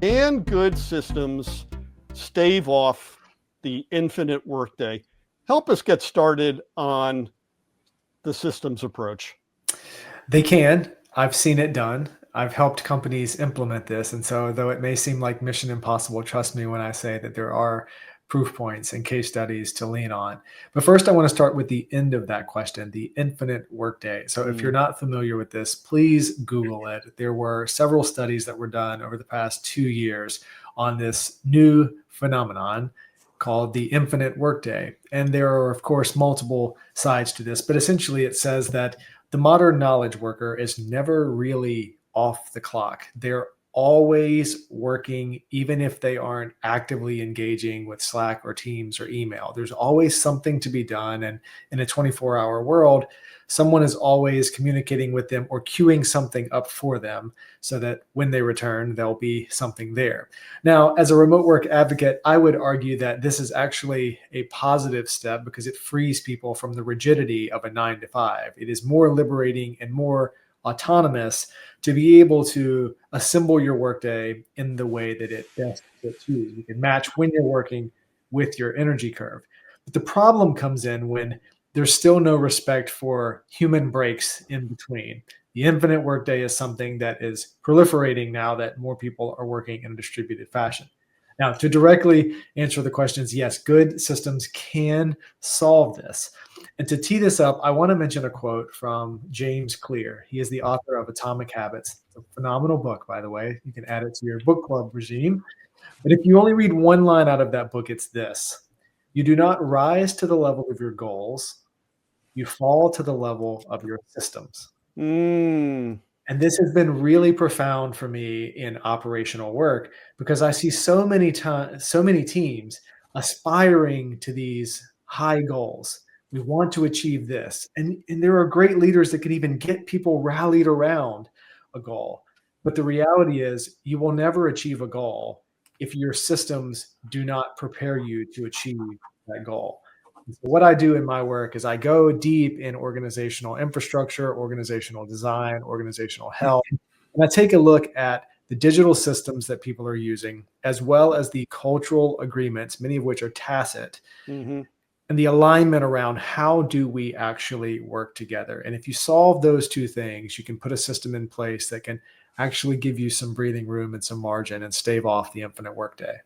Can good systems stave off the infinite workday? Help us get started on the systems approach. They can. I've seen it done. I've helped companies implement this. And so, though it may seem like mission impossible, trust me when I say that there are proof points and case studies to lean on. But first, I want to start with the end of that question, the infinite workday. So, if you're not familiar with this, please Google it. There were several studies that were done over the past 2 years on this new phenomenon called the infinite workday. And there are, of course, multiple sides to this, but essentially it says that the modern knowledge worker is never really off the clock. They're always working, even if they aren't actively engaging with Slack or Teams or email. There's always something to be done. And in a 24-hour world, someone is always communicating with them or queuing something up for them so that when they return, there'll be something there. Now, as a remote work advocate, I would argue that this is actually a positive step because it frees people from the rigidity of a 9 to 5. It is more liberating and more autonomous to be able to assemble your workday in the way that it best fits you. You can match when you're working with your energy curve. But the problem comes in when there's still no respect for human breaks in between. The infinite workday is something that is proliferating now that more people are working in a distributed fashion. Now, to directly answer the questions, yes, good systems can solve this. And to tee this up, I want to mention a quote from James Clear. He is the author of Atomic Habits. It's a phenomenal book, by the way. You can add it to your book club regime. But if you only read one line out of that book, it's this: you do not rise to the level of your goals, you fall to the level of your systems. And this has been really profound for me in operational work because I see so many teams aspiring to these high goals. We want to achieve this. And there are great leaders that can even get people rallied around a goal. But the reality is you will never achieve a goal if your systems do not prepare you to achieve that goal. So what I do in my work is I go deep in organizational infrastructure, organizational design, organizational health, and I take a look at the digital systems that people are using, as well as the cultural agreements, many of which are tacit, and the alignment around how do we actually work together. And if you solve those two things, you can put a system in place that can actually give you some breathing room and some margin and stave off the infinite workday.